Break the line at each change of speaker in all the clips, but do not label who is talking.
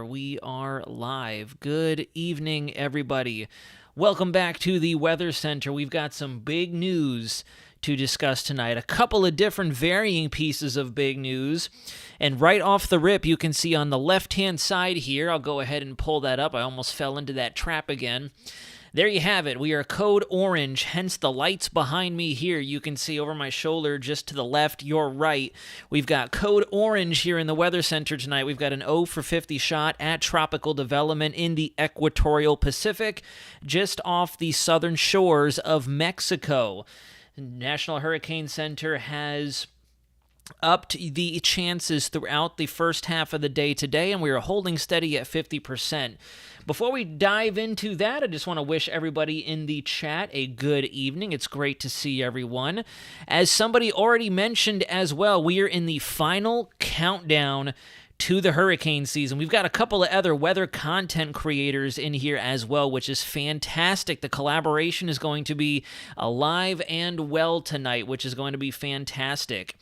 We are live. Good evening, everybody. Welcome back to the Weather Center. We've got some big news to discuss tonight. A couple of different varying pieces of big news. And right off the rip, you can see on the left-hand side here, I'll go ahead and pull that up. I almost fell into that trap again. There you have it. We are code orange, hence the lights behind me here. You can see over my shoulder just to the left, your right. We've got code orange here in the Weather Center tonight. We've got an 0 for 50 shot at tropical development in the equatorial Pacific, just off the southern shores of Mexico. National Hurricane Center has upped the chances throughout the first half of the day today, and we are holding steady at 50%. Before we dive into that, I just want to wish everybody in the chat a good evening. It's great to see everyone. As somebody already mentioned as well, we are in the final countdown to the hurricane season. We've got a couple of other weather content creators in here as well, which is fantastic. The collaboration is going to be alive and well tonight, which is going to be fantastic.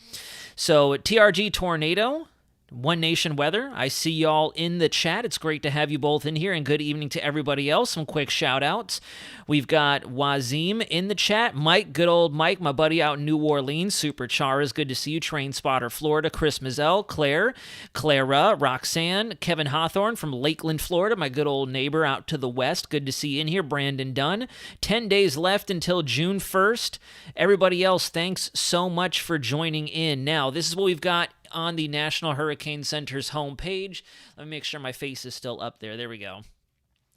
So, TRG Tornado, One Nation Weather, I see y'all in the chat. It's great to have you both in here, and good evening to everybody else. Some quick shout-outs. We've got Wazim in the chat. Mike, good old Mike, my buddy out in New Orleans. Super Charas, good to see you. Train Spotter, Florida. Chris Mazel, Claire, Clara, Roxanne, Kevin Hawthorne from Lakeland, Florida, my good old neighbor out to the west. Good to see you in here. Brandon Dunn. 10 days left until June 1st. Everybody else, thanks so much for joining in. Now, this is what we've got on the National Hurricane Center's homepage. Let me make sure my face is still up there. There we go.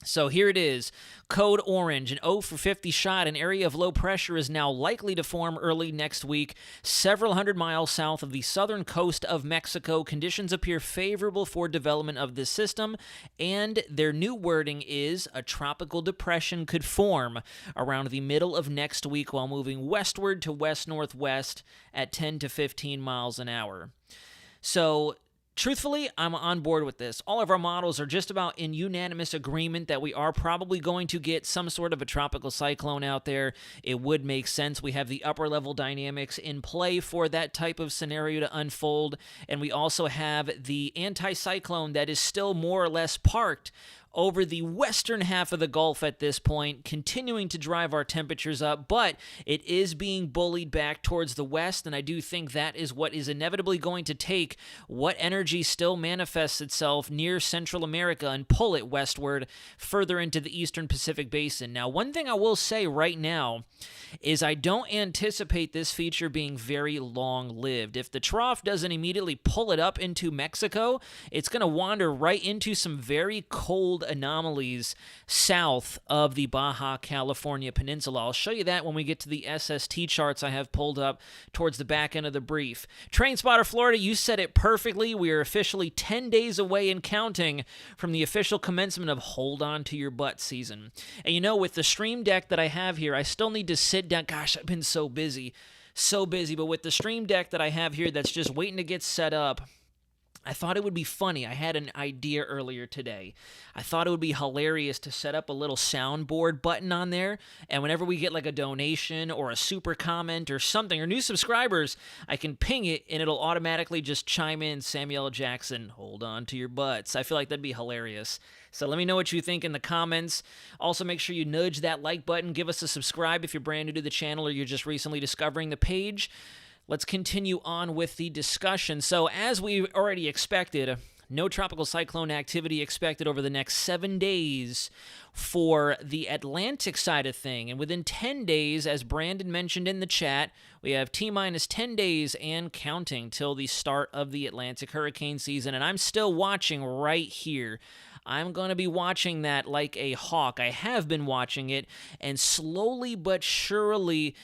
So here it is. Code orange, an 0 for 50 shot. An area of low pressure is now likely to form early next week, several hundred miles south of the southern coast of Mexico. Conditions appear favorable for development of this system, and their new wording is a tropical depression could form around the middle of next week while moving westward to west-northwest at 10 to 15 miles an hour. So, truthfully, I'm on board with this. All of our models are just about in unanimous agreement that we are probably going to get some sort of a tropical cyclone out there. It would make sense. We have the upper level dynamics in play for that type of scenario to unfold, and we also have the anticyclone that is still more or less parked over the western half of the Gulf at this point, continuing to drive our temperatures up, but it is being bullied back towards the west, and I do think that is what is inevitably going to take what energy still manifests itself near Central America and pull it westward further into the eastern Pacific Basin. Now, one thing I will say right now is I don't anticipate this feature being very long-lived. If the trough doesn't immediately pull it up into Mexico, it's going to wander right into some very cold anomalies south of the Baja California Peninsula. I'll show you that when we get to the SST charts I have pulled up towards the back end of the brief. Train Spotter Florida, you said it perfectly. We are officially 10 days away and counting from the official commencement of Hold On to Your Butt season. And you know, with the stream deck that I have here, I still need to sit down. Gosh, I've been so busy, but with the stream deck that I have here that's just waiting to get set up, I thought it would be funny. I had an idea earlier today. I thought it would be hilarious to set up a little soundboard button on there, and whenever we get like a donation or a super comment or something, or new subscribers, I can ping it, and it'll automatically just chime in, Samuel L. Jackson, hold on to your butts. I feel like that'd be hilarious. So let me know what you think in the comments. Also, make sure you nudge that like button. Give us a subscribe if you're brand new to the channel or you're just recently discovering the page. Let's continue on with the discussion. So, as we already expected, no tropical cyclone activity expected over the next 7 days for the Atlantic side of thing. And within 10 days, as Brandon mentioned in the chat, we have T-minus 10 days and counting till the start of the Atlantic hurricane season. And I'm still watching right here. I'm going to be watching that like a hawk. I have been watching it, and slowly but surely,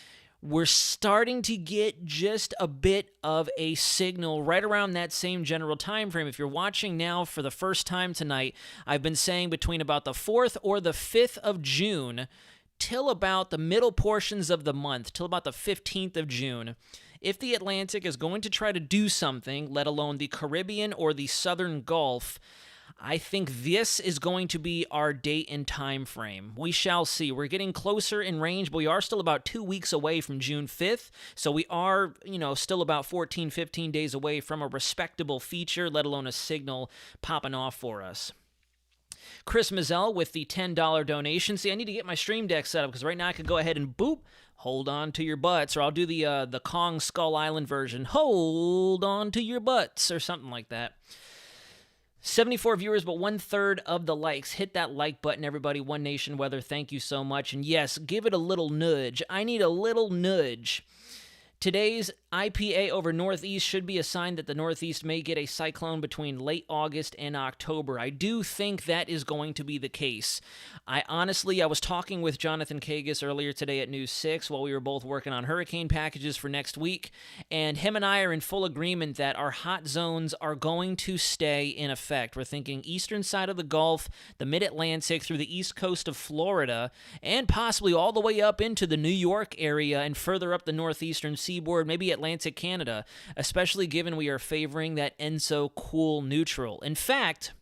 we're starting to get just a bit of a signal right around that same general time frame. If you're watching now for the first time tonight, I've been saying between about the 4th or the 5th of June till about the middle portions of the month, till about the 15th of June. If the Atlantic is going to try to do something, let alone the Caribbean or the Southern Gulf, I think this is going to be our date and time frame. We shall see. We're getting closer in range, but we are still about 2 weeks away from June 5th. So we are, still about 14, 15 days away from a respectable feature, let alone a signal popping off for us. Chris Mazzell with the $10 donation. See, I need to get my stream deck set up because right now I could go ahead and boop, hold on to your butts, or I'll do the Kong Skull Island version, hold on to your butts, or something like that. 74 viewers, but 1/3 of the likes. Hit that like button, everybody. One Nation Weather, thank you so much. And yes, give it a little nudge. I need a little nudge. Today's IPA over Northeast should be a sign that the Northeast may get a cyclone between late August and October. I do think that is going to be the case. I was talking with Jonathan Kagas earlier today at News 6 while we were both working on hurricane packages for next week, and him and I are in full agreement that our hot zones are going to stay in effect. We're thinking eastern side of the Gulf, the mid-Atlantic through the east coast of Florida, and possibly all the way up into the New York area and further up the northeastern seaboard, maybe Atlantic Canada, especially given we are favoring that ENSO cool neutral. In fact,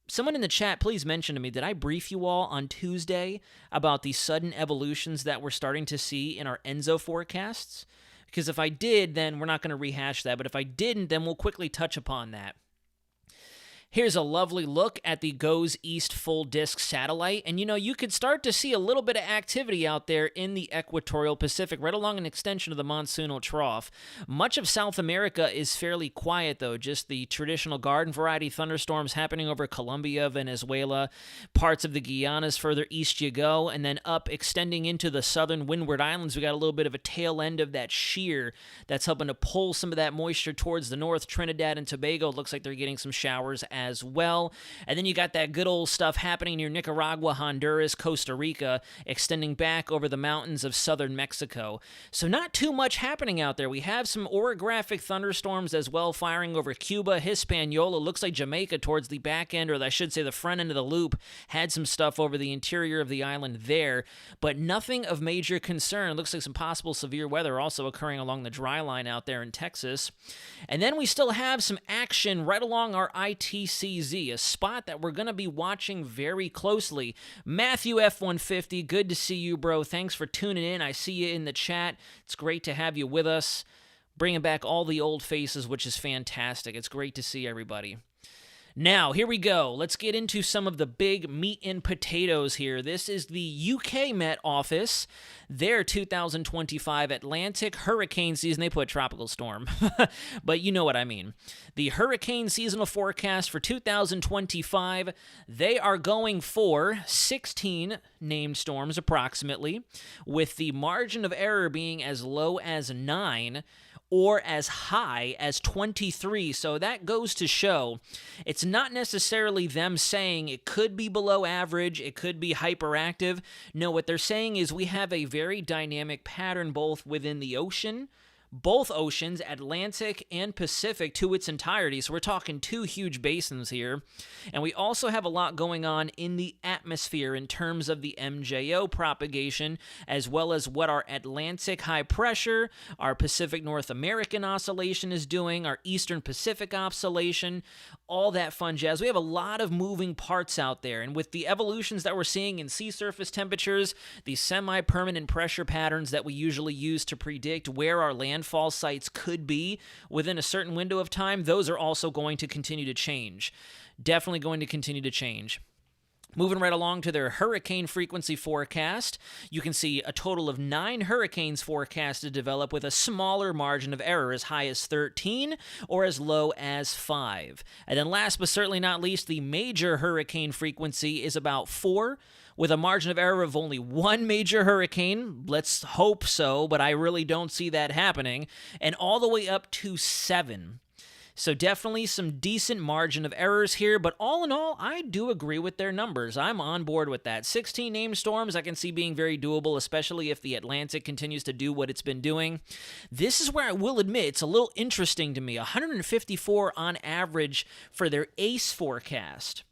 someone in the chat, please mention to me, did I brief you all on Tuesday about the sudden evolutions that we're starting to see in our ENSO forecasts? Because if I did, then we're not going to rehash that, but if I didn't, then we'll quickly touch upon that. Here's a lovely look at the Goes East full disk satellite, and you could start to see a little bit of activity out there in the equatorial Pacific, right along an extension of the monsoonal trough. Much of South America is fairly quiet, though, just the traditional garden variety thunderstorms happening over Colombia, Venezuela, parts of the Guianas further east you go, and then up extending into the southern Windward Islands. We got a little bit of a tail end of that shear that's helping to pull some of that moisture towards the north. Trinidad and Tobago looks like they're getting some showers as well. And then you got that good old stuff happening near Nicaragua, Honduras, Costa Rica, extending back over the mountains of southern Mexico. So not too much happening out there. We have some orographic thunderstorms as well firing over Cuba, Hispaniola. Looks like Jamaica towards the back end, or I should say the front end of the loop, had some stuff over the interior of the island there, but nothing of major concern. Looks like some possible severe weather also occurring along the dry line out there in Texas. And then we still have some action right along our ITCZ, a spot that we're going to be watching very closely. Matthew F150, good to see you, bro. Thanks for tuning in. I see you in the chat. It's great to have you with us, bringing back all the old faces, which is fantastic. It's great to see everybody. Now, here we go. Let's get into some of the big meat and potatoes here. This is the UK Met Office, their 2025 Atlantic hurricane season. They put tropical storm, but you know what I mean. The hurricane seasonal forecast for 2025, they are going for 16 named storms approximately, with the margin of error being as low as 9 or as high as 23. So that goes to show it's not necessarily them saying it could be below average, it could be hyperactive. No, what they're saying is we have a very dynamic pattern both within the ocean, both oceans, Atlantic and Pacific, to its entirety. So we're talking two huge basins here. And we also have a lot going on in the atmosphere in terms of the MJO propagation, as well as what our Atlantic high pressure, our Pacific North American oscillation is doing, our Eastern Pacific oscillation, all that fun jazz. We have a lot of moving parts out there. And with the evolutions that we're seeing in sea surface temperatures, the semi-permanent pressure patterns that we usually use to predict where our landfall sites could be within a certain window of time, those are also going to continue to change. Definitely going to continue to change. Moving right along to their hurricane frequency forecast, you can see a total of 9 hurricanes forecasted to develop with a smaller margin of error, as high as 13 or as low as 5. And then last but certainly not least, the major hurricane frequency is about 4, with a margin of error of only 1 major hurricane. Let's hope so, but I really don't see that happening. And all the way up to 7. So definitely some decent margin of errors here, but all in all, I do agree with their numbers. I'm on board with that. 16 named storms I can see being very doable, especially if the Atlantic continues to do what it's been doing. This is where I will admit it's a little interesting to me. 154 on average for their ACE forecast.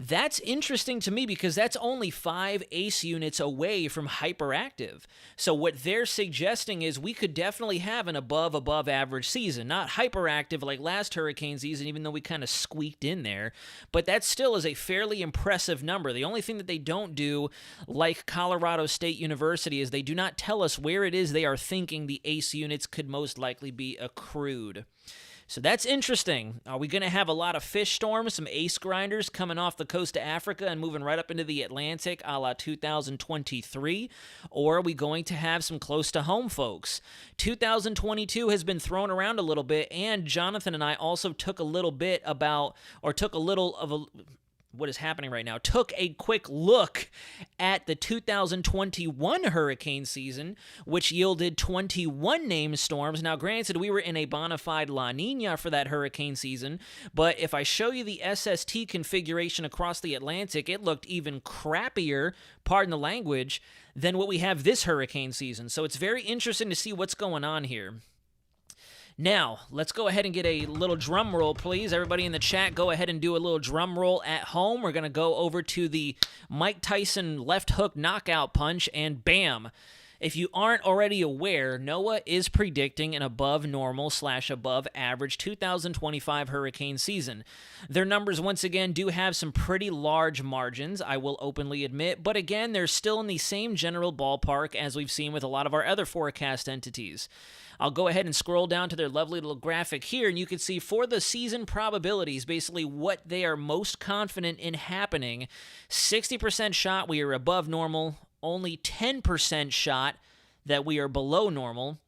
That's interesting to me because that's only 5 ACE units away from hyperactive. So what they're suggesting is we could definitely have an above average season. Not hyperactive like last hurricane season, even though we kind of squeaked in there. But that still is a fairly impressive number. The only thing that they don't do, like Colorado State University, is they do not tell us where it is they are thinking the ACE units could most likely be accrued. So that's interesting. Are we going to have a lot of fish storms, some ace grinders coming off the coast of Africa and moving right up into the Atlantic a la 2023? Or are we going to have some close to home folks? 2022 has been thrown around a little bit, and Jonathan and I also took a little of a what is happening right now, took a quick look at the 2021 hurricane season, which yielded 21 named storms. Now, granted, we were in a bona fide La Nina for that hurricane season, but if I show you the SST configuration across the Atlantic, it looked even crappier, pardon the language, than what we have this hurricane season. So it's very interesting to see what's going on here. Now, let's go ahead and get a little drum roll, please. Everybody in the chat, go ahead and do a little drum roll at home. We're going to go over to the Mike Tyson left hook knockout punch, and bam. If you aren't already aware, NOAA is predicting an above normal / above average 2025 hurricane season. Their numbers, once again, do have some pretty large margins, I will openly admit, but again, they're still in the same general ballpark as we've seen with a lot of our other forecast entities. I'll go ahead and scroll down to their lovely little graphic here, and you can see for the season probabilities, basically what they are most confident in happening. 60% shot we are above normal, only 10% shot that we are below normal,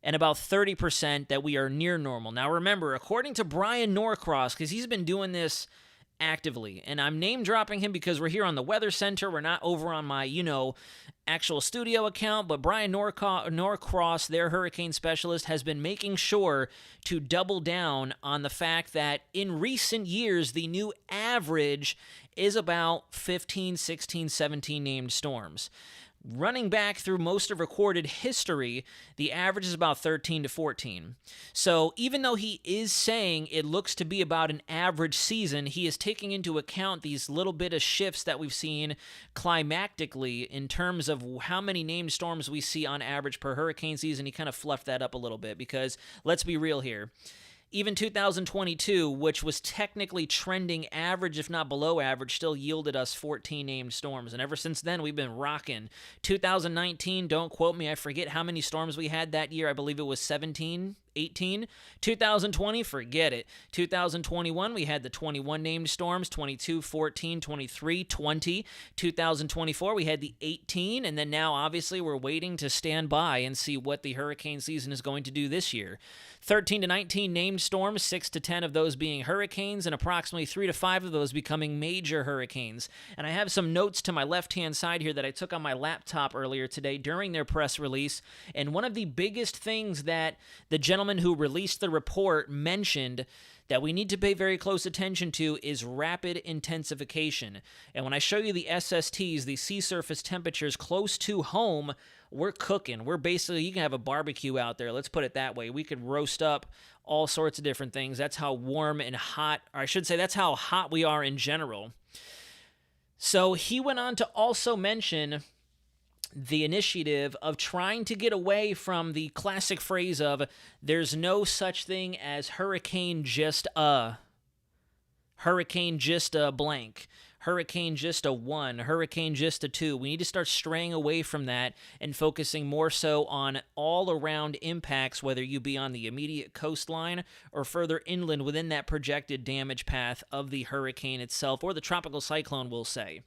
and about 30% that we are near normal. Now remember, according to Brian Norcross, because he's been doing this actively, and I'm name dropping him because we're here on the Weather Center, we're not over on my, actual studio account, but Brian Norcross, their hurricane specialist, has been making sure to double down on the fact that in recent years, the new average is about 15, 16, 17 named storms. Running back through most of recorded history, the average is about 13 to 14. So even though he is saying it looks to be about an average season, he is taking into account these little bit of shifts that we've seen climactically in terms of how many named storms we see on average per hurricane season. He kind of fluffed that up a little bit because, let's be real here, even 2022, which was technically trending average, if not below average, still yielded us 14 named storms. And ever since then, we've been rocking. 2019, don't quote me, I forget how many storms we had that year. I believe it was 17, 18. 2020, forget it. 2021, we had the 21 named storms, 22, 14, 23, 20. 2024, we had the 18, and then now, obviously, we're waiting to stand by and see what the hurricane season is going to do this year. 13 to 19 named storms, 6 to 10 of those being hurricanes, and approximately 3 to 5 of those becoming major hurricanes. And I have some notes to my left-hand side here that I took on my laptop earlier today during their press release, and one of the biggest things that the gentleman who released the report mentioned that we need to pay very close attention to is rapid intensification. And when I show you the SSTs, the sea surface temperatures close to home, we're cooking. We're basically, you can have a barbecue out there. Let's put it that way. We could roast up all sorts of different things. That's how warm and hot, or I should say that's how hot we are in general. So he went on to also mention the initiative of trying to get away from the classic phrase of there's no such thing as hurricane just a blank, hurricane just a 1, hurricane just a 2. We need to start straying away from that and focusing more so on all-around impacts, whether you be on the immediate coastline or further inland within that projected damage path of the hurricane itself, or the tropical cyclone, we'll say.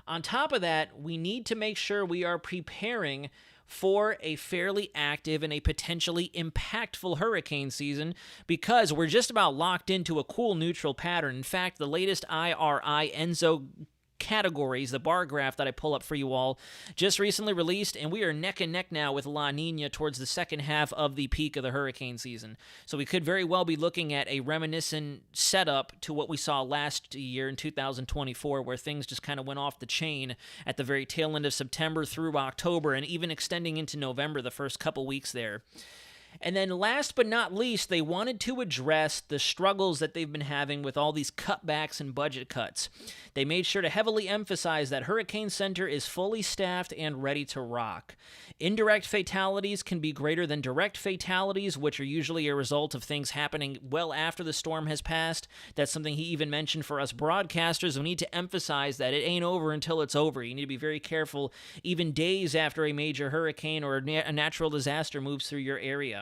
On top of that, we need to make sure we are preparing for a fairly active and a potentially impactful hurricane season, because we're just about locked into a cool neutral pattern. In fact, the latest IRI ENSO categories, the bar graph that I pull up for you all, just recently released, and we are neck and neck now with La Nina towards the second half of the peak of the hurricane season. So we could very well be looking at a reminiscent setup to what we saw last year in 2024, where things just kind of went off the chain at the very tail end of September through October, and even extending into November, the first couple weeks there. And then last but not least, they wanted to address the struggles that they've been having with all these cutbacks and budget cuts. They made sure to heavily emphasize that Hurricane Center is fully staffed and ready to rock. Indirect fatalities can be greater than direct fatalities, which are usually a result of things happening well after the storm has passed. That's something he even mentioned for us broadcasters. We need to emphasize that it ain't over until it's over. You need to be very careful even days after a major hurricane or a natural disaster moves through your area.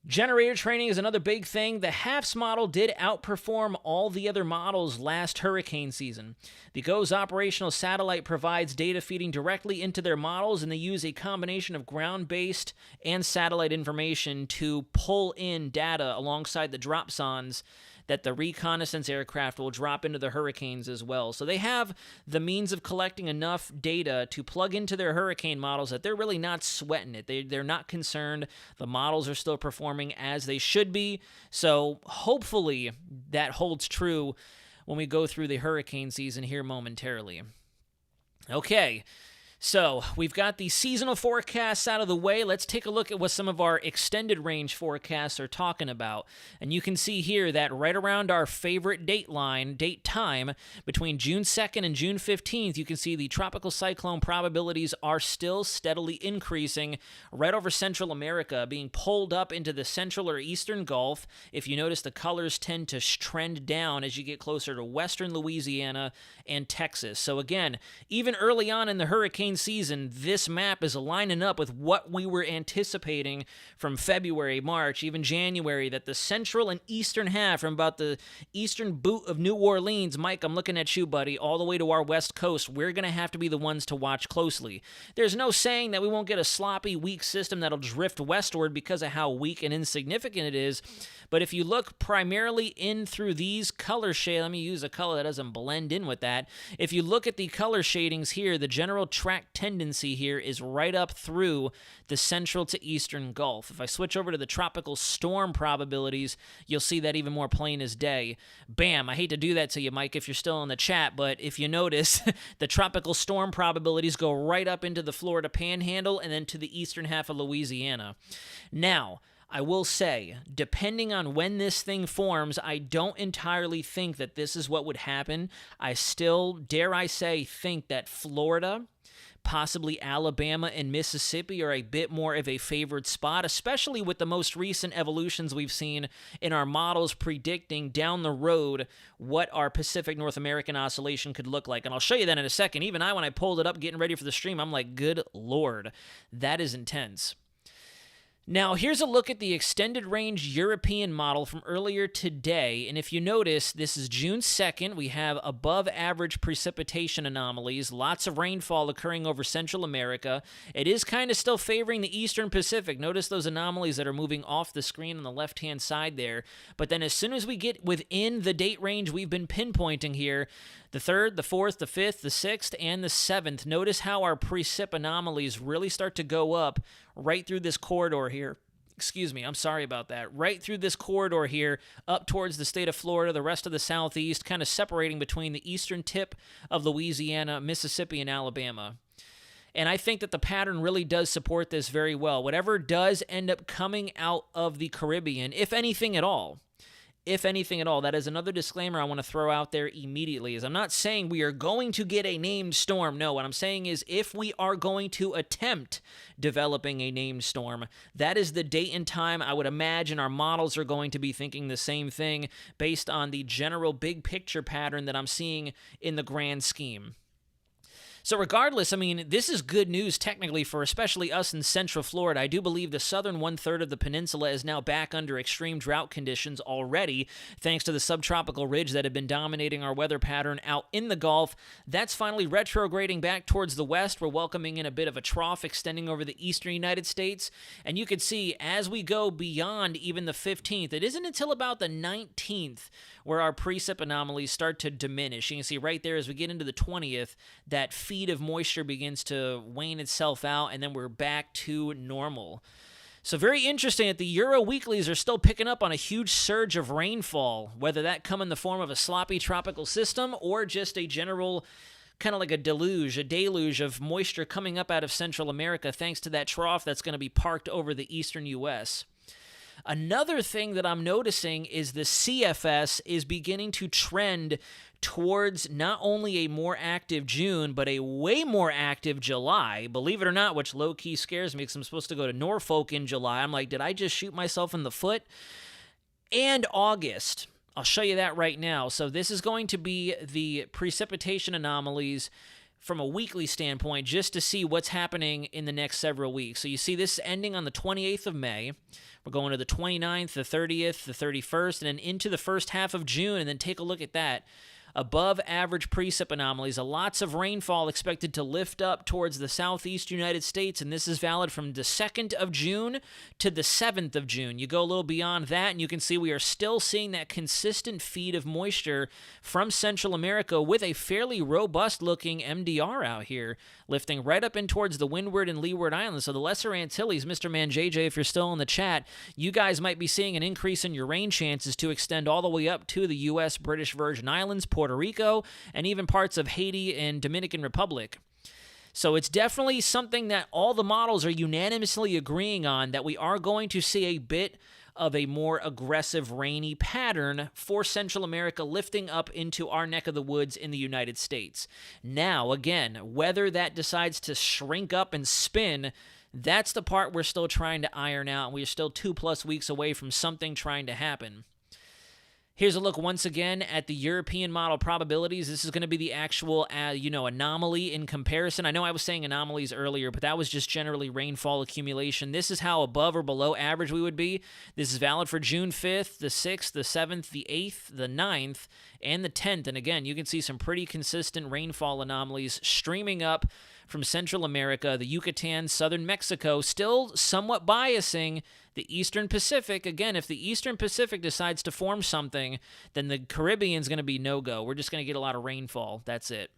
Generator training is another big thing. The HAFS model did outperform all the other models last hurricane season. The GOES operational satellite provides data feeding directly into their models, and they use a combination of ground-based and satellite information to pull in data alongside the dropsondes that the reconnaissance aircraft will drop into the hurricanes as well. So they have the means of collecting enough data to plug into their hurricane models that they're really not sweating it. They're not concerned. The models are still performing as they should be. So hopefully that holds true when we go through the hurricane season here momentarily. Okay. So, we've got the seasonal forecasts out of the way. Let's take a look at what some of our extended range forecasts are talking about. And you can see here that right around our favorite date time, between June 2nd and June 15th, you can see the tropical cyclone probabilities are still steadily increasing right over Central America, being pulled up into the central or eastern Gulf. If you notice, the colors tend to trend down as you get closer to western Louisiana and Texas. So again, even early on in the hurricane season, this map is lining up with what we were anticipating from February, March, even January, that the central and eastern half, from about the eastern boot of New Orleans, Mike, I'm looking at you, buddy, all the way to our west coast, we're going to have to be the ones to watch closely. There's no saying that we won't get a sloppy, weak system that'll drift westward because of how weak and insignificant it is. But if you look primarily in through these color shades, let me use a color that doesn't blend in with that. If you look at the color shadings here, the general track tendency here is right up through the central to eastern Gulf. If I switch over to the tropical storm probabilities, you'll see that even more plain as day. Bam! I hate to do that to you, Mike, if you're still in the chat, but if you notice, the tropical storm probabilities go right up into the Florida Panhandle and then to the eastern half of Louisiana. Now, I will say, depending on when this thing forms, I don't entirely think that this is what would happen. I still, dare I say, think that Florida, possibly Alabama and Mississippi are a bit more of a favored spot, especially with the most recent evolutions we've seen in our models predicting down the road what our Pacific North American oscillation could look like. And I'll show you that in a second. Even when I pulled it up getting ready for the stream, I'm like, good Lord, that is intense. Now, here's a look at the extended range European model from earlier today, and if you notice, this is June 2nd. We have above average precipitation anomalies, lots of rainfall occurring over Central America. It is kind of still favoring the Eastern Pacific. Notice those anomalies that are moving off the screen on the left-hand side there. But then as soon as we get within the date range we've been pinpointing here, the 3rd, the 4th, the 5th, the 6th, and the 7th, notice how our precip anomalies really start to go up right through this corridor here. Excuse me, I'm sorry about that. Right through this corridor here, up towards the state of Florida, the rest of the southeast, kind of separating between the eastern tip of Louisiana, Mississippi, and Alabama. And I think that the pattern really does support this very well. Whatever does end up coming out of the Caribbean, if anything at all, that is another disclaimer I want to throw out there immediately, is I'm not saying we are going to get a named storm. No, what I'm saying is if we are going to attempt developing a named storm, that is the date and time I would imagine our models are going to be thinking the same thing based on the general big picture pattern that I'm seeing in the grand scheme. So regardless, I mean, this is good news technically for especially us in Central Florida. I do believe the southern one-third of the peninsula is now back under extreme drought conditions already, thanks to the subtropical ridge that had been dominating our weather pattern out in the Gulf. That's finally retrograding back towards the west. We're welcoming in a bit of a trough extending over the eastern United States. And you can see as we go beyond even the 15th, it isn't until about the 19th where our precip anomalies start to diminish. You can see right there as we get into the 20th, that feed of moisture begins to wane itself out, and then we're back to normal. So very interesting that the Euro weeklies are still picking up on a huge surge of rainfall, whether that come in the form of a sloppy tropical system or just a general kind of like a deluge of moisture coming up out of Central America thanks to that trough that's going to be parked over the eastern U.S. Another thing that I'm noticing is the CFS is beginning to trend towards not only a more active June, but a way more active July, believe it or not, which low-key scares me because I'm supposed to go to Norfolk in July. I'm like, did I just shoot myself in the foot? And August. I'll show you that right now. So this is going to be the precipitation anomalies from a weekly standpoint just to see what's happening in the next several weeks. So you see this ending on the 28th of May. We're going to the 29th, the 30th, the 31st, and then into the first half of June, and then take a look at that. Above average precip anomalies, lots of rainfall expected to lift up towards the southeast United States, and this is valid from the 2nd of June to the 7th of June. You go a little beyond that, and you can see we are still seeing that consistent feed of moisture from Central America with a fairly robust-looking MDR out here, lifting right up in towards the Windward and Leeward Islands. So the Lesser Antilles, Mr. Man JJ, if you're still in the chat, you guys might be seeing an increase in your rain chances to extend all the way up to the U.S., British Virgin Islands, Puerto Rico, and even parts of Haiti and Dominican Republic. So it's definitely something that all the models are unanimously agreeing on, that we are going to see a bit of a more aggressive rainy pattern for Central America lifting up into our neck of the woods in the United States. Now, again, whether that decides to shrink up and spin, that's the part we're still trying to iron out, and we're still 2+ weeks away from something trying to happen. Here's a look once again at the European model probabilities. This is going to be the actual, anomaly in comparison. I know I was saying anomalies earlier, but that was just generally rainfall accumulation. This is how above or below average we would be. This is valid for June 5th, the 6th, the 7th, the 8th, the 9th, and the 10th. And again, you can see some pretty consistent rainfall anomalies streaming up from Central America, the Yucatan, southern Mexico, still somewhat biasing the Eastern Pacific. Again, if the Eastern Pacific decides to form something, then the Caribbean's going to be no-go. We're just going to get a lot of rainfall. That's it.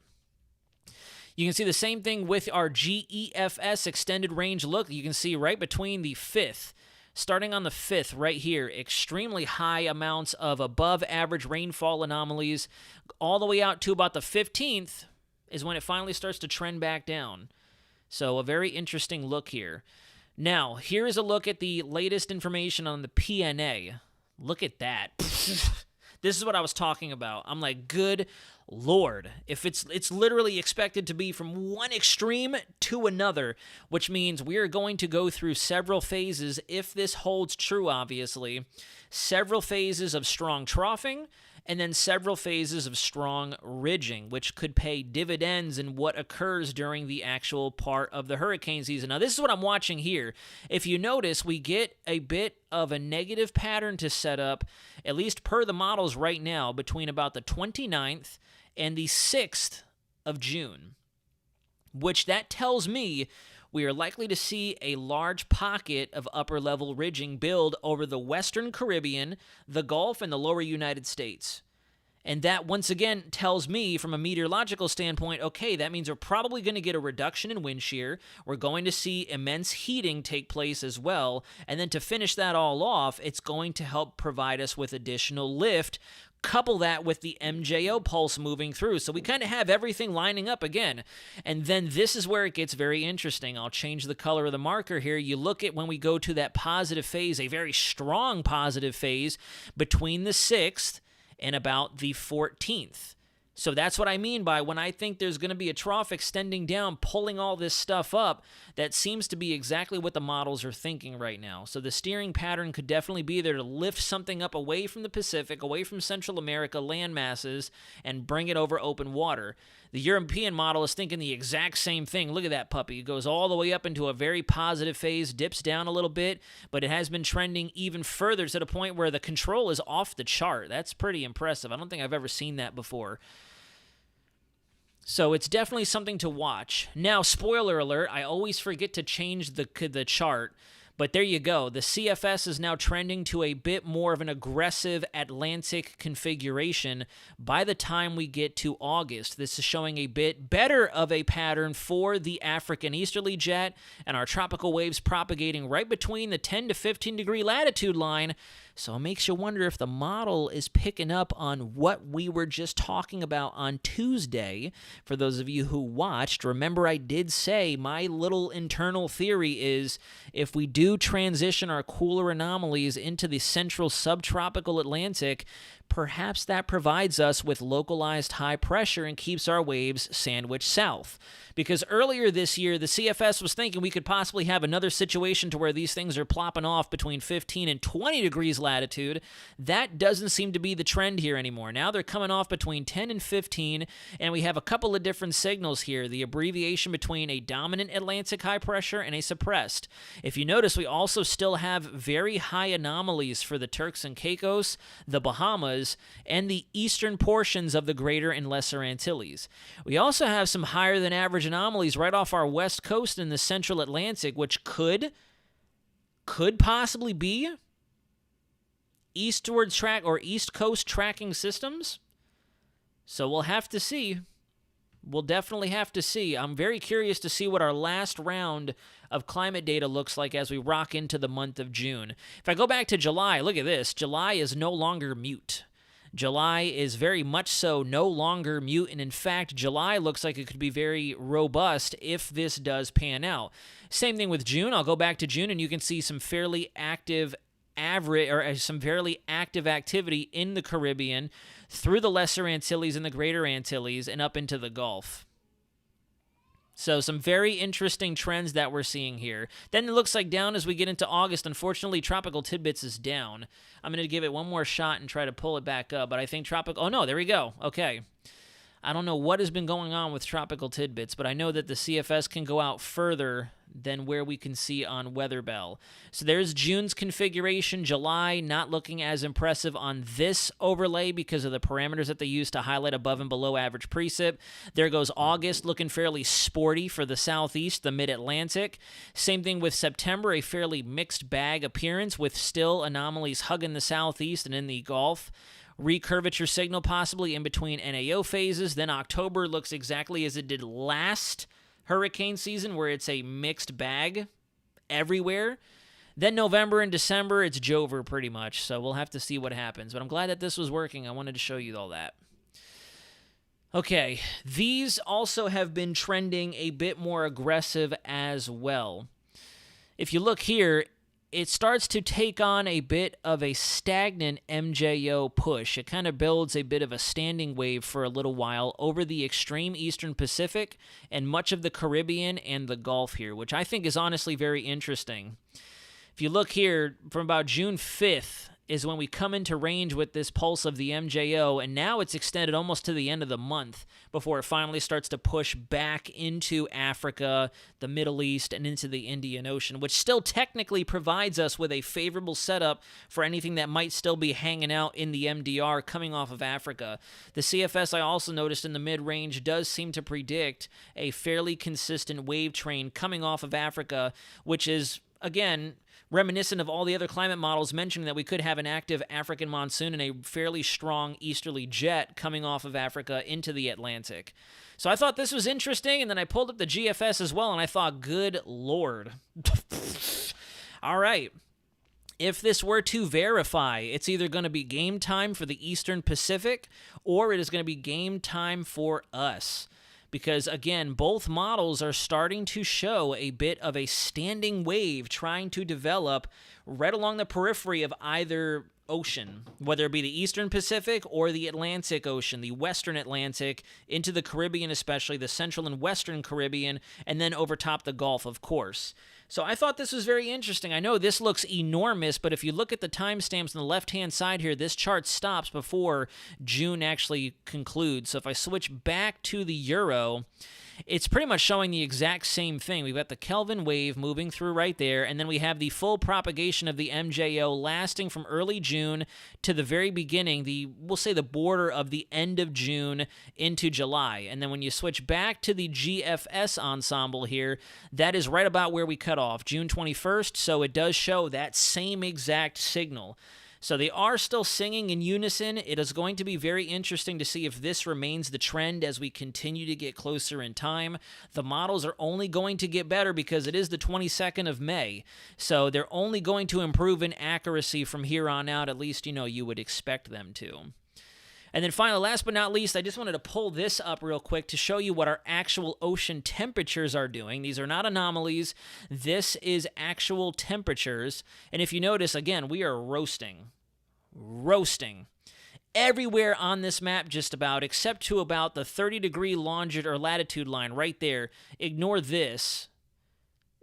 You can see the same thing with our GEFS extended range look. You can see right between the 5th, starting on the 5th right here, extremely high amounts of above average rainfall anomalies, all the way out to about the 15th, is when it finally starts to trend back down. So a very interesting look here. Now, here is a look at the latest information on the PNA. Look at that. This is what I was talking about. I'm like, good Lord. If it's literally expected to be from one extreme to another, which means we are going to go through several phases, if this holds true, obviously, several phases of strong troughing, and then several phases of strong ridging, which could pay dividends in what occurs during the actual part of the hurricane season. Now, this is what I'm watching here. If you notice, we get a bit of a negative pattern to set up, at least per the models right now, between about the 29th and the 6th of June, which that tells me we are likely to see a large pocket of upper-level ridging build over the Western Caribbean, the Gulf, and the lower United States. And that, once again, tells me, from a meteorological standpoint, okay, that means we're probably going to get a reduction in wind shear. We're going to see immense heating take place as well. And then to finish that all off, it's going to help provide us with additional lift. Couple that with the MJO pulse moving through. So we kind of have everything lining up again. And then this is where it gets very interesting. I'll change the color of the marker here. You look at when we go to that positive phase, a very strong positive phase between the 6th and about the 14th. So that's what I mean by when I think there's going to be a trough extending down, pulling all this stuff up. That seems to be exactly what the models are thinking right now. So the steering pattern could definitely be there to lift something up away from the Pacific, away from Central America land masses, and bring it over open water. The European model is thinking the exact same thing. Look at that puppy. It goes all the way up into a very positive phase, dips down a little bit, but it has been trending even further to the point where the control is off the chart. That's pretty impressive. I don't think I've ever seen that before. So it's definitely something to watch. Now, spoiler alert, I always forget to change the chart, but there you go. The CFS is now trending to a bit more of an aggressive Atlantic configuration by the time we get to August. This is showing a bit better of a pattern for the African easterly jet and our tropical waves propagating right between the 10 to 15 degree latitude line. So it makes you wonder if the model is picking up on what we were just talking about on Tuesday. For those of you who watched, remember I did say my little internal theory is if we do transition our cooler anomalies into the central subtropical Atlantic, perhaps that provides us with localized high pressure and keeps our waves sandwiched south. Because earlier this year, the CFS was thinking we could possibly have another situation to where these things are plopping off between 15 and 20 degrees latitude. That doesn't seem to be the trend here anymore. Now they're coming off between 10 and 15, and we have a couple of different signals here. The abbreviation between a dominant Atlantic high pressure and a suppressed. If you notice, we also still have very high anomalies for the Turks and Caicos, the Bahamas, and the eastern portions of the Greater and Lesser Antilles. We also have some higher than average anomalies right off our west coast in the central Atlantic, which could possibly be eastward track or east coast tracking systems. So we'll have to see. We'll definitely have to see. I'm very curious to see what our last round of climate data looks like as we rock into the month of June. If I go back to July, look at this. July is no longer mute. July is very much so no longer mute, and in fact, July looks like it could be very robust if this does pan out. Same thing with June. I'll go back to June, and you can see some fairly active some fairly active activity in the Caribbean, through the Lesser Antilles and the Greater Antilles, and up into the Gulf. So some very interesting trends that we're seeing here. Then it looks like down as we get into August. Unfortunately, Tropical Tidbits is down. I'm going to give it one more shot and try to pull it back up, but I think oh no, there we go. Okay. I don't know what has been going on with Tropical Tidbits, but I know that the CFS can go out further than where we can see on WeatherBell. So there's June's configuration. July not looking as impressive on this overlay because of the parameters that they use to highlight above and below average precip. There goes August, looking fairly sporty for the southeast, the mid-Atlantic. Same thing with September, a fairly mixed bag appearance with still anomalies hugging the southeast and in the Gulf. Recurvature signal possibly in between NAO phases. Then October looks exactly as it did last hurricane season, where it's a mixed bag everywhere. Then November and December, it's Jover pretty much. So we'll have to see what happens. But I'm glad that this was working. I wanted to show you all that. Okay, these also have been trending a bit more aggressive as well. If you look here, it starts to take on a bit of a stagnant MJO push. It kind of builds a bit of a standing wave for a little while over the extreme eastern Pacific and much of the Caribbean and the Gulf here, which I think is honestly very interesting. If you look here, from about June 5th is when we come into range with this pulse of the MJO, and now it's extended almost to the end of the month before it finally starts to push back into Africa, the Middle East, and into the Indian Ocean, which still technically provides us with a favorable setup for anything that might still be hanging out in the MDR coming off of Africa. The CFS, I also noticed in the mid-range, does seem to predict a fairly consistent wave train coming off of Africa, which is, again, reminiscent of all the other climate models mentioning that we could have an active African monsoon and a fairly strong easterly jet coming off of Africa into the Atlantic. So I thought this was interesting, and then I pulled up the GFS as well, and I thought, good Lord. All right. If this were to verify, it's either going to be game time for the Eastern Pacific, or it is going to be game time for us. Because, again, both models are starting to show a bit of a standing wave trying to develop right along the periphery of either ocean, whether it be the Eastern Pacific or the Atlantic Ocean, the Western Atlantic, into the Caribbean especially, the Central and Western Caribbean, and then over top the Gulf, of course. So I thought this was very interesting. I know this looks enormous, but if you look at the timestamps on the left-hand side here, this chart stops before June actually concludes. So if I switch back to the Euro, it's pretty much showing the exact same thing. We've got the Kelvin wave moving through right there, and then we have the full propagation of the MJO lasting from early June to the very beginning, we'll say the border of the end of June into July. And then when you switch back to the GFS ensemble here, that is right about where we cut off, June 21st, so it does show that same exact signal. So they are still singing in unison. It is going to be very interesting to see if this remains the trend as we continue to get closer in time. The models are only going to get better because it is the 22nd of May. So they're only going to improve in accuracy from here on out, at least, you would expect them to. And then finally, last but not least, I just wanted to pull this up real quick to show you what our actual ocean temperatures are doing. These are not anomalies. This is actual temperatures. And if you notice, again, we are roasting. everywhere on this map just about, except to about the 30-degree longitude or latitude line right there. Ignore this.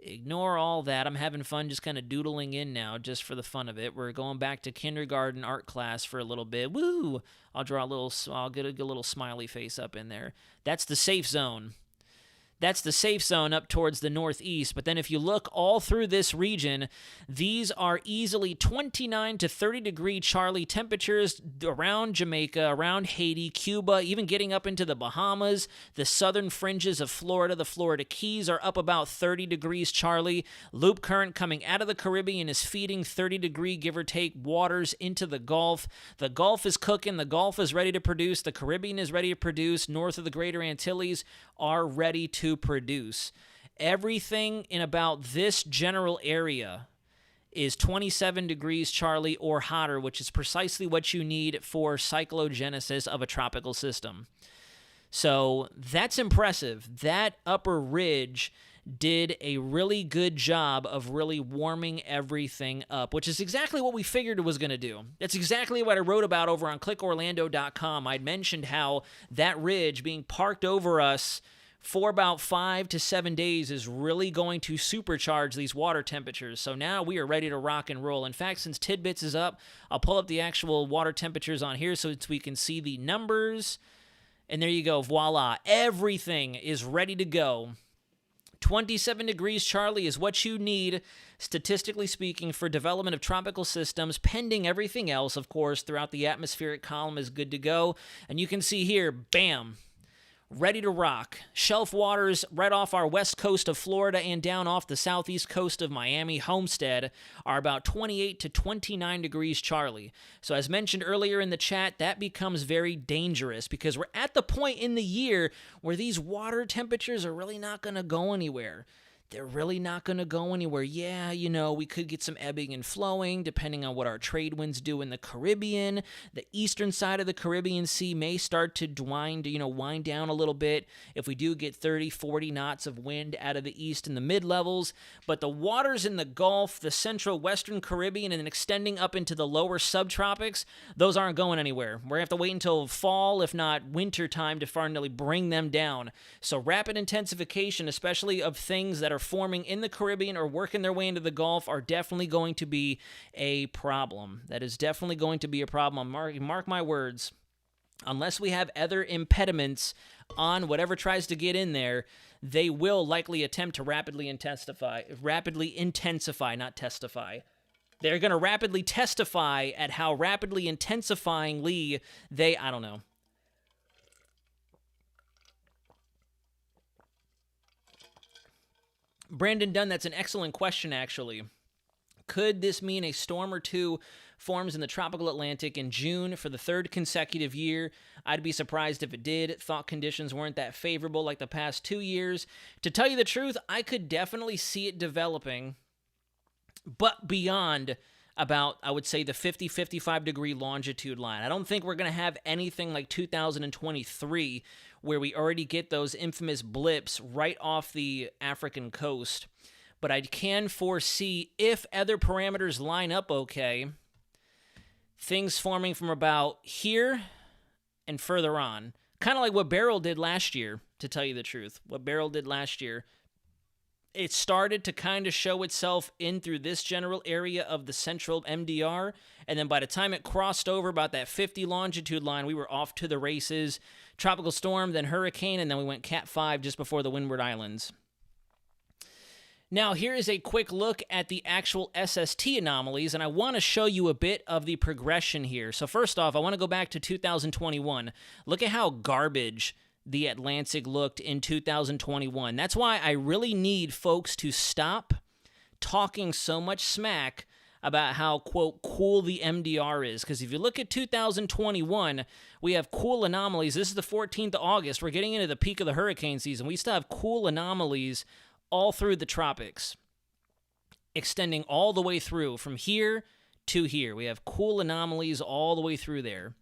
Ignore all that. I'm having fun just kind of doodling in now just for the fun of it. We're going back to kindergarten art class for a little bit. Woo! I'll get a little smiley face up in there. That's the safe zone. That's the safe zone up towards the northeast. But then if you look all through this region, these are easily 29 to 30 degree Charlie temperatures around Jamaica, around Haiti, Cuba, even getting up into the Bahamas. The southern fringes of Florida, the Florida Keys, are up about 30 degrees Charlie. Loop current coming out of the Caribbean is feeding 30 degree, give or take, waters into the Gulf. The Gulf is cooking. The Gulf is ready to produce. The Caribbean is ready to produce. North of the Greater Antilles are ready to produce. Everything in about this general area is 27 degrees Charlie or hotter, which is precisely what you need for cyclogenesis of a tropical system. So that's impressive. That upper ridge did a really good job of really warming everything up, which is exactly what we figured it was going to do. That's exactly what I wrote about over on clickorlando.com. I'd mentioned how that ridge being parked over us for about 5 to 7 days is really going to supercharge these water temperatures. So now we are ready to rock and roll. In fact, since Tidbits is up, I'll pull up the actual water temperatures on here so we can see the numbers. And there you go. Voila. Everything is ready to go. 27 degrees Charlie is what you need, statistically speaking, for development of tropical systems, pending everything else, of course, throughout the atmospheric column is good to go. And you can see here, bam, ready to rock. Shelf waters right off our west coast of Florida and down off the southeast coast of Miami, Homestead, are about 28 to 29 degrees Charlie. So as mentioned earlier in the chat, that becomes very dangerous because we're at the point in the year where these water temperatures are really not going to go anywhere. They're really not going to go anywhere. Yeah, we could get some ebbing and flowing depending on what our trade winds do in the Caribbean. The eastern side of the Caribbean Sea may start to wind down a little bit if we do get 30, 40 knots of wind out of the east in the mid-levels. But the waters in the Gulf, the central western Caribbean, and then extending up into the lower subtropics, those aren't going anywhere. We're going to have to wait until fall, if not winter time, to finally bring them down. So rapid intensification, especially of things that are forming in the Caribbean or working their way into the Gulf, are definitely going to be a problem. That is definitely going to be a problem. Mark my words. Unless we have other impediments on whatever tries to get in there, they will likely attempt to rapidly intensify, not testify. They're going to rapidly testify at how rapidly intensifyingly I don't know. Brandon Dunn, that's an excellent question, actually. Could this mean a storm or two forms in the tropical Atlantic in June for the third consecutive year? I'd be surprised if it did. Thought conditions weren't that favorable like the past 2 years. To tell you the truth, I could definitely see it developing, but beyond about, I would say, the 50-55 degree longitude line. I don't think we're going to have anything like 2023 where we already get those infamous blips right off the African coast. But I can foresee, if other parameters line up okay, things forming from about here and further on. Kind of like what Beryl did last year, to tell you the truth. What Beryl did last year. It started to kind of show itself in through this general area of the central MDR, and then by the time it crossed over about that 50 longitude line, we were off to the races. Tropical storm, then hurricane, and then we went Cat 5 just before the Windward Islands. Now, here is a quick look at the actual SST anomalies, and I want to show you a bit of the progression here. So first off, I want to go back to 2021. Look at how garbage the Atlantic looked in 2021. That's why I really need folks to stop talking so much smack about how, quote, cool the MDR is. Because if you look at 2021, we have cool anomalies. This is the 14th of August. We're getting into the peak of the hurricane season. We still have cool anomalies all through the tropics, extending all the way through from here to here. We have cool anomalies all the way through there.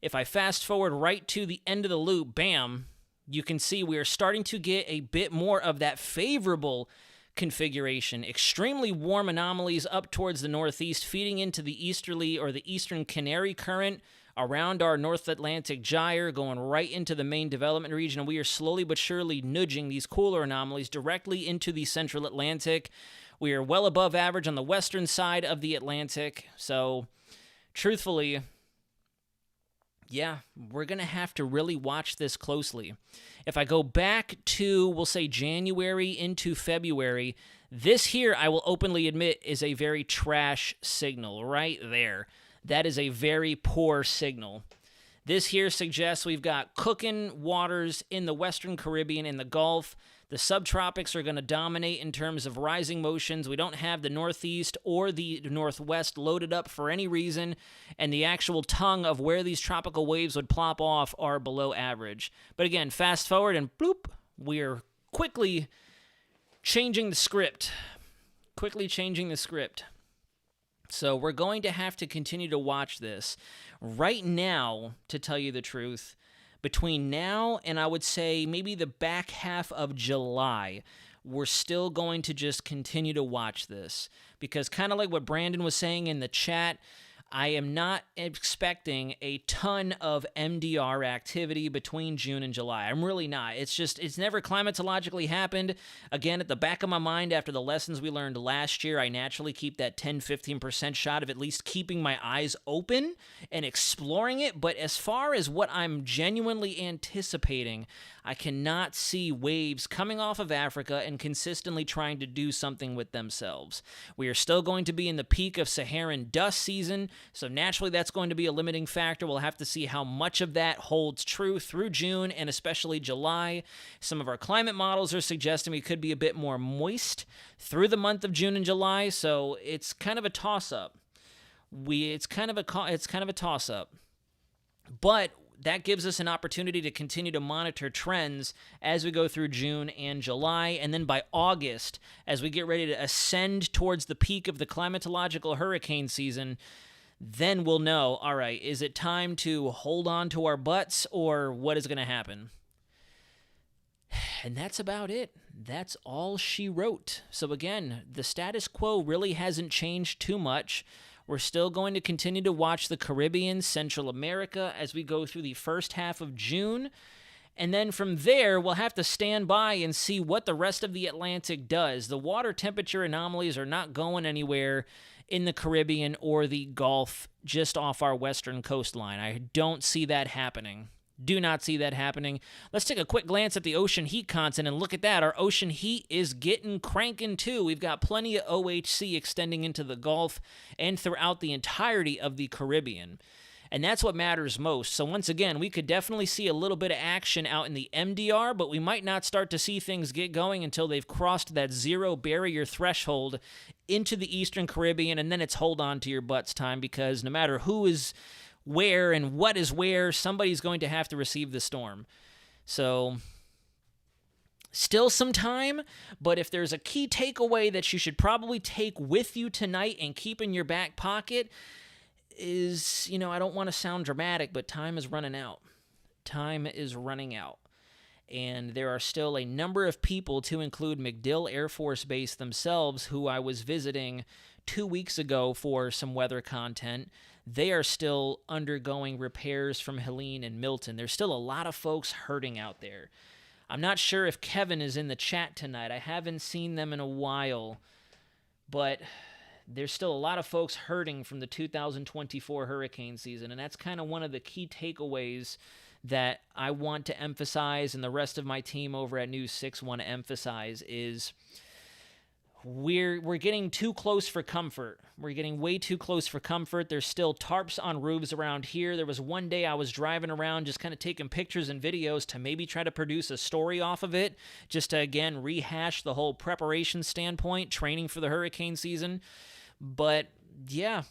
If I fast forward right to the end of the loop, bam, you can see we are starting to get a bit more of that favorable configuration. Extremely warm anomalies up towards the northeast, feeding into the easterly or the eastern Canary current around our North Atlantic gyre, going right into the main development region, and we are slowly but surely nudging these cooler anomalies directly into the central Atlantic. We are well above average on the western side of the Atlantic, so truthfully, yeah, we're going to have to really watch this closely. If I go back to, we'll say, January into February, this here, I will openly admit, is a very trash signal right there. That is a very poor signal. This here suggests we've got cooking waters in the Western Caribbean and the Gulf. The subtropics are going to dominate in terms of rising motions. We don't have the northeast or the northwest loaded up for any reason, and the actual tongue of where these tropical waves would plop off are below average. But again, fast forward and bloop, we are quickly changing the script. So we're going to have to continue to watch this. Right now, to tell you the truth, between now and I would say maybe the back half of July, we're still going to just continue to watch this. Because kind of like what Brandon was saying in the chat, I am not expecting a ton of MDR activity between June and July. I'm really not. It's never climatologically happened. Again, at the back of my mind, after the lessons we learned last year, I naturally keep that 10-15% shot of at least keeping my eyes open and exploring it. But as far as what I'm genuinely anticipating, I cannot see waves coming off of Africa and consistently trying to do something with themselves. We are still going to be in the peak of Saharan dust season, so naturally that's going to be a limiting factor. We'll have to see how much of that holds true through June and especially July. Some of our climate models are suggesting we could be a bit more moist through the month of June and July, so it's kind of a toss-up. It's kind of a toss-up. But that gives us an opportunity to continue to monitor trends as we go through June and July. And then by August, as we get ready to ascend towards the peak of the climatological hurricane season, then we'll know, all right, is it time to hold on to our butts or what is going to happen? And that's about it. That's all she wrote. So again, the status quo really hasn't changed too much. We're still going to continue to watch the Caribbean, Central America as we go through the first half of June. And then from there, we'll have to stand by and see what the rest of the Atlantic does. The water temperature anomalies are not going anywhere in the Caribbean or the Gulf just off our western coastline. I don't see that happening. Do not see that happening. Let's take a quick glance at the ocean heat content and look at that. Our ocean heat is getting cranking too. We've got plenty of OHC extending into the Gulf and throughout the entirety of the Caribbean. And that's what matters most. So once again, we could definitely see a little bit of action out in the MDR, but we might not start to see things get going until they've crossed that zero barrier threshold into the Eastern Caribbean, and then it's hold on to your butts time, because no matter who is where and what is where, somebody's going to have to receive the storm. So still some time, but if there's a key takeaway that you should probably take with you tonight and keep in your back pocket is, I don't want to sound dramatic, but time is running out. Time is running out. And there are still a number of people, to include MacDill Air Force Base themselves, who I was visiting 2 weeks ago for some weather content. They are still undergoing repairs from Helene and Milton. There's still a lot of folks hurting out there. I'm not sure if Kevin is in the chat tonight. I haven't seen them in a while, but there's still a lot of folks hurting from the 2024 hurricane season, and that's kind of one of the key takeaways that I want to emphasize, and the rest of my team over at News 6 want to emphasize, is we're getting too close for comfort. We're getting way too close for comfort. There's still tarps on roofs around here. There was one day I was driving around just kind of taking pictures and videos to maybe try to produce a story off of it, just to, again, rehash the whole preparation standpoint, training for the hurricane season. But, yeah,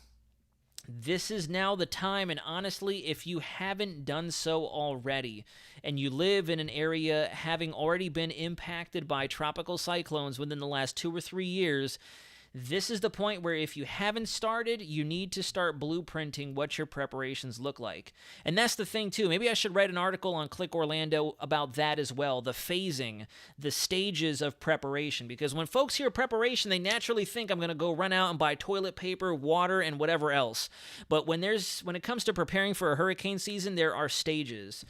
this is now the time, and honestly, if you haven't done so already, and you live in an area having already been impacted by tropical cyclones within the last 2 or 3 years, This is the point where if you haven't started, you need to start blueprinting what your preparations look like. And that's the thing too. Maybe I should write an article on Click Orlando about that as well, the phasing, the stages of preparation. Because when folks hear preparation, they naturally think I'm going to go run out and buy toilet paper, water, and whatever else. But when it comes to preparing for a hurricane season, there are stages.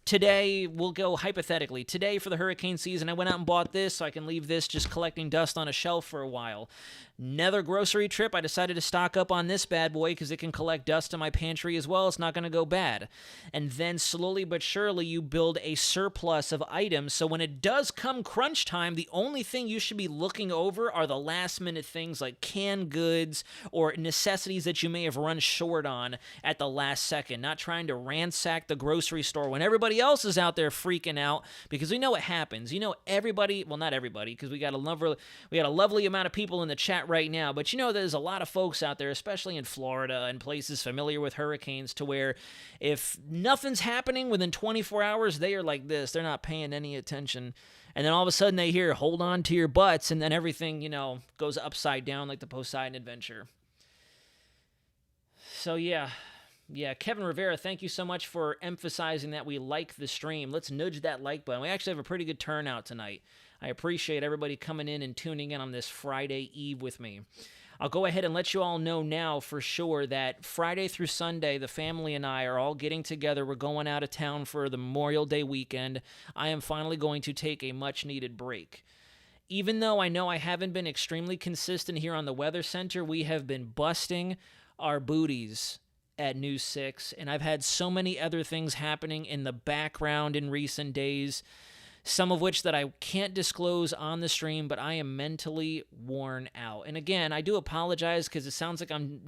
Today, we'll go hypothetically. Today, for the hurricane season, I went out and bought this so I can leave this just collecting dust on a shelf for a while. Another grocery trip, I decided to stock up on this bad boy because it can collect dust in my pantry as well. It's not going to go bad. And then slowly but surely, you build a surplus of items. So when it does come crunch time, the only thing you should be looking over are the last minute things like canned goods or necessities that you may have run short on at the last second. Not trying to ransack the grocery store when everybody else is out there freaking out, because we know what happens. You know, everybody, well, not everybody, because we got a lovely amount of people in the chat right now, but you know there's a lot of folks out there, especially in Florida and places familiar with hurricanes, to where if nothing's happening within 24 hours, they are like this. They're not paying any attention. And then all of a sudden they hear, hold on to your butts, and then everything, goes upside down like the Poseidon Adventure. So yeah, Kevin Rivera, thank you so much for emphasizing that we like the stream. Let's nudge that like button. We actually have a pretty good turnout tonight. I appreciate everybody coming in and tuning in on this Friday Eve with me. I'll go ahead and let you all know now for sure that Friday through Sunday, the family and I are all getting together. We're going out of town for the Memorial Day weekend. I am finally going to take a much-needed break. Even though I know I haven't been extremely consistent here on the Weather Center, we have been busting our booties at News 6, and I've had so many other things happening in the background in recent days, some of which that I can't disclose on the stream, but I am mentally worn out. And again, I do apologize because it sounds like I'm,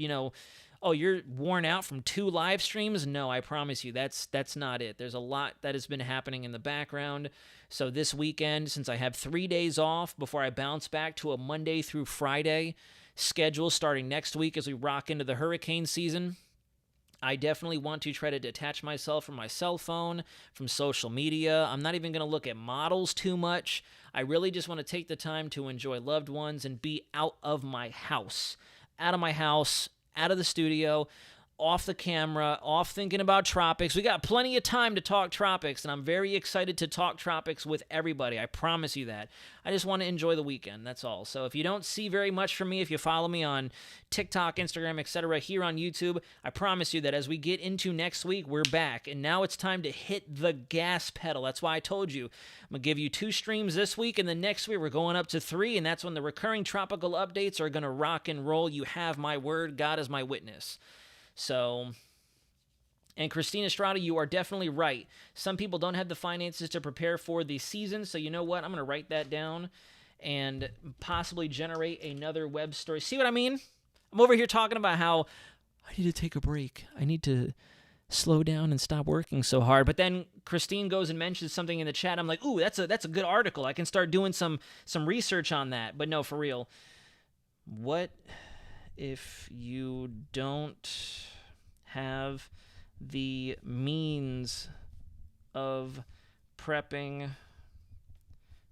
oh, you're worn out from 2 live streams? No, I promise you, that's not it. There's a lot that has been happening in the background. So this weekend, since I have 3 days off before I bounce back to a Monday through Friday schedule starting next week as we rock into the hurricane season, I definitely want to try to detach myself from my cell phone, from social media. I'm not even going to look at models too much. I really just want to take the time to enjoy loved ones and be out of my house. Out of my house, out of the studio, off the camera, off thinking about tropics. We got plenty of time to talk tropics, and I'm very excited to talk tropics with everybody. I promise you that. I just want to enjoy the weekend, that's all. So if you don't see very much from me, if you follow me on TikTok, Instagram, etc., here on YouTube, I promise you that as we get into next week, we're back. And now it's time to hit the gas pedal. That's why I told you. I'm going to give you 2 streams this week, and then next week we're going up to 3, and that's when the recurring tropical updates are going to rock and roll. You have my word. God is my witness. So, and Christina Estrada, you are definitely right. Some people don't have the finances to prepare for the season, so you know what? I'm going to write that down and possibly generate another web story. See what I mean? I'm over here talking about how I need to take a break. I need to slow down and stop working so hard. But then Christine goes and mentions something in the chat. I'm like, ooh, that's a good article. I can start doing some research on that. But no, for real. What if you don't have the means of prepping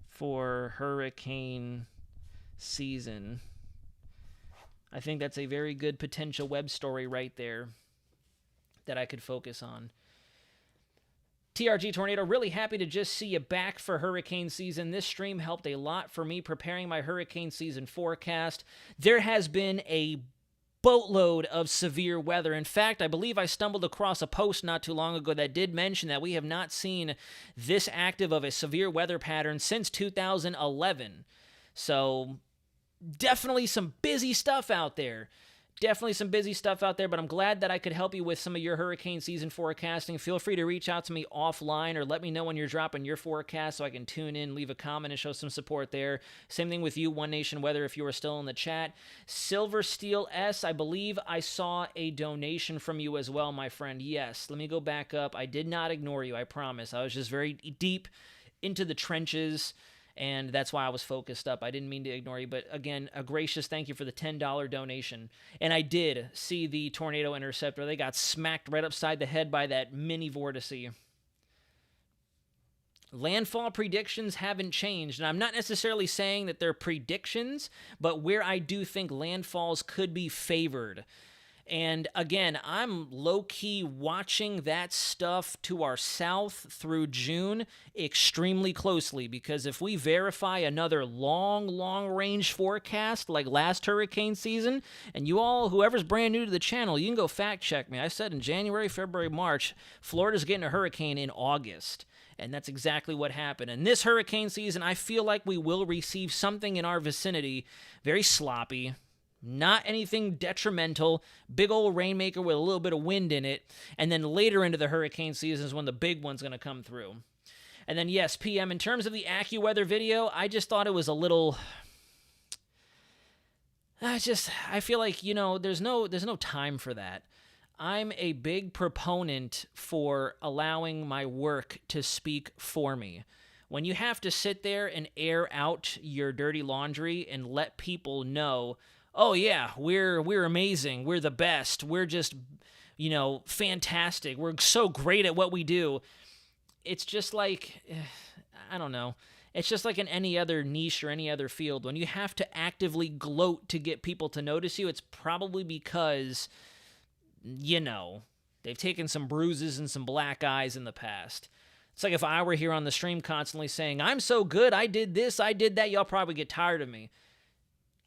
for hurricane season? I think that's a very good potential web story right there that I could focus on. TRG Tornado, really happy to just see you back for hurricane season. This stream helped a lot for me preparing my hurricane season forecast. There has been a boatload of severe weather. In fact, I believe I stumbled across a post not too long ago that did mention that we have not seen this active of a severe weather pattern since 2011. So definitely some busy stuff out there. But I'm glad that I could help you with some of your hurricane season forecasting. Feel free to reach out to me offline or let me know when you're dropping your forecast so I can tune in, leave a comment, and show some support there. Same thing with you, One Nation Weather, if you are still in the chat. Silver Steel S, I believe I saw a donation from you as well, my friend. Yes, let me go back up. I did not ignore you, I promise. I was just very deep into the trenches, and that's why I was focused up. I didn't mean to ignore you, but again, a gracious thank you for the $10 donation. And I did see the Tornado Interceptor. They got smacked right upside the head by that mini vortice. landfall predictions haven't changed. And I'm not necessarily saying that they're predictions, but where I do think landfalls could be favored. And again, I'm low-key watching that stuff to our south through June extremely closely, because if we verify another long-range forecast like last hurricane season, and you all, whoever's brand new to the channel, you can go fact check me. I said in January, February, March, Florida's getting a hurricane in August. And that's exactly what happened. And this hurricane season, I feel like we will receive something in our vicinity very sloppy, not anything detrimental, big old rainmaker with a little bit of wind in it, and then later into the hurricane season is when the big one's going to come through. And then, yes, PM, in terms of the AccuWeather video, I just thought it was a little... I feel like, there's no time for that. I'm a big proponent for allowing my work to speak for me. When you have to sit there and air out your dirty laundry and let people know, oh yeah, we're amazing, we're the best, we're just, fantastic, we're so great at what we do. It's just like, I don't know. It's just like in any other niche or any other field. When you have to actively gloat to get people to notice you, it's probably because, they've taken some bruises and some black eyes in the past. It's like if I were here on the stream constantly saying, I'm so good, I did this, I did that, y'all probably get tired of me.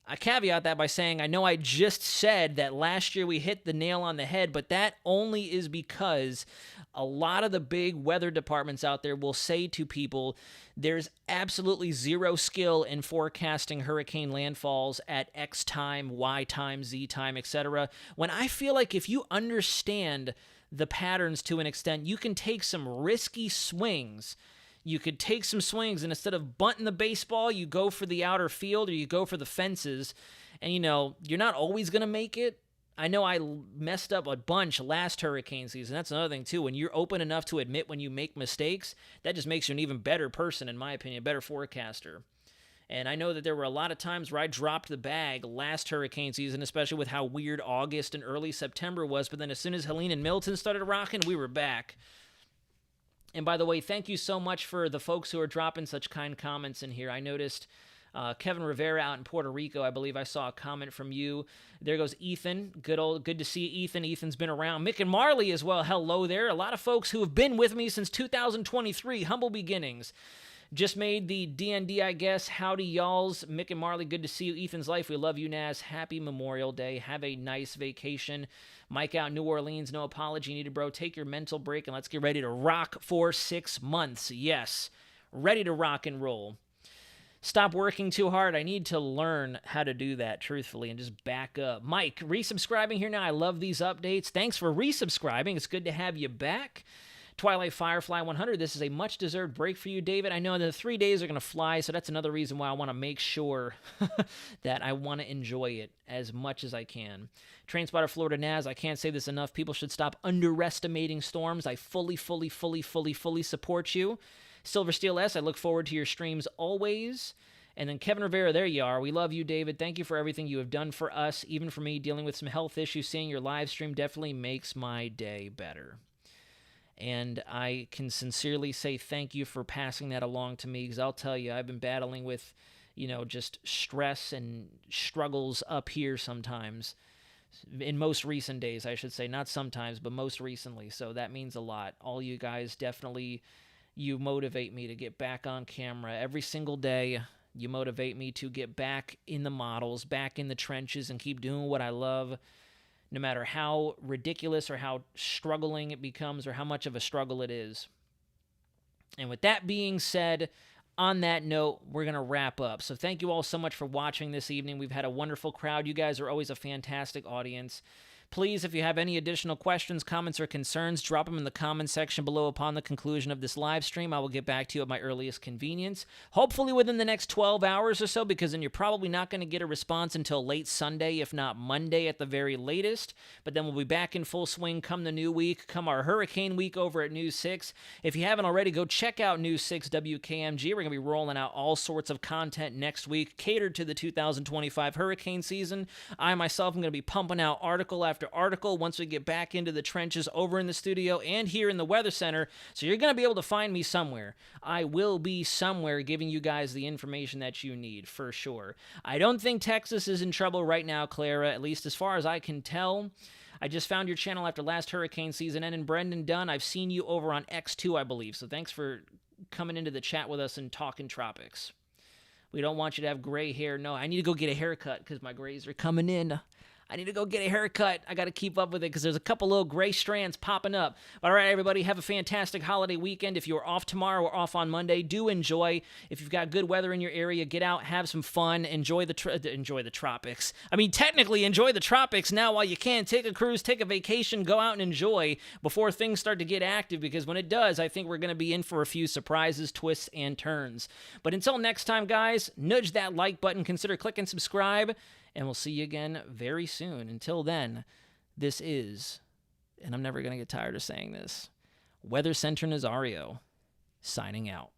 I caveat that by saying I know I just said that last year we hit the nail on the head, but that only is because a lot of the big weather departments out there will say to people, there's absolutely zero skill in forecasting hurricane landfalls at X time, Y time, Z time, etc. When I feel like if you understand the patterns to an extent, you can take some risky swings. You could take some swings, and instead of bunting the baseball, you go for the outer field or you go for the fences. And, you're not always going to make it. I know I messed up a bunch last hurricane season. That's another thing, too. When you're open enough to admit when you make mistakes, that just makes you an even better person, in my opinion, a better forecaster. And I know that there were a lot of times where I dropped the bag last hurricane season, especially with how weird August and early September was. But then as soon as Helene and Milton started rocking, we were back. And by the way, thank you so much for the folks who are dropping such kind comments in here. I noticed Kevin Rivera out in Puerto Rico. I believe I saw a comment from you. There goes Ethan. Good to see Ethan. Ethan's been around. Mick and Marley as well. Hello there. A lot of folks who have been with me since 2023. Humble beginnings. Just made the DND, I guess. Howdy, y'alls. Mick and Marley, good to see you. Ethan's Life, we love you, Naz. Happy Memorial Day. Have a nice vacation. Mike out in New Orleans, no apology needed, bro. Take your mental break and let's get ready to rock for 6 months. Yes, ready to rock and roll. Stop working too hard. I need to learn how to do that, truthfully, and just back up. Mike, resubscribing here now. I love these updates. Thanks for resubscribing. It's good to have you back. Twilight Firefly 100, this is a much-deserved break for you, David. I know the 3 days are going to fly, so that's another reason why I want to make sure that I want to enjoy it as much as I can. Trainspotter Florida Naz, I can't say this enough. People should stop underestimating storms. I fully support you. Silver Steel S, I look forward to your streams always. And then Kevin Rivera, there you are. We love you, David. Thank you for everything you have done for us. Even for me, dealing with some health issues, seeing your live stream definitely makes my day better. And I can sincerely say thank you for passing that along to me, because I'll tell you, I've been battling with, just stress and struggles up here sometimes. In most recent days, I should say. Not sometimes, but most recently. So that means a lot. All you guys definitely, you motivate me to get back on camera every single day. You motivate me to get back in the models, back in the trenches, and keep doing what I love. No matter how ridiculous or how struggling it becomes or how much of a struggle it is. And with that being said, on that note, we're going to wrap up. So thank you all so much for watching this evening. We've had a wonderful crowd. You guys are always a fantastic audience. Please, if you have any additional questions, comments, or concerns, drop them in the comment section below upon the conclusion of this live stream. I will get back to you at my earliest convenience, hopefully within the next 12 hours or so, because then you're probably not going to get a response until late Sunday, if not Monday at the very latest. But then we'll be back in full swing come the new week, come our hurricane week over at News 6. If you haven't already, go check out News 6 WKMG. We're going to be rolling out all sorts of content next week, catered to the 2025 hurricane season. I myself am going to be pumping out article after after article once we get back into the trenches over in the studio and here in the Weather Center. So you're going to be able to find me somewhere. I will be somewhere giving you guys the information that you need, for sure. I don't think Texas is in trouble right now, Clara, at least as far as I can tell. I just found your channel after last hurricane season, and Brendan Dunn, I've seen you over on X2, I believe. So thanks for coming into the chat with us and talking tropics. We don't want you to have gray hair. No, I need to go get a haircut because my grays are coming in. I need to go get a haircut. I got to keep up with it because there's a couple little gray strands popping up. But all right, everybody, have a fantastic holiday weekend. If you're off tomorrow or off on Monday, do enjoy. If you've got good weather in your area, get out, have some fun, enjoy the tropics. I mean, technically, enjoy the tropics now while you can. Take a cruise, take a vacation, go out and enjoy before things start to get active, because when it does, I think we're going to be in for a few surprises, twists, and turns. But until next time, guys, nudge that like button, consider clicking subscribe, and we'll see you again very soon. Until then, this is, and I'm never going to get tired of saying this, Weather Center Nazario, signing out.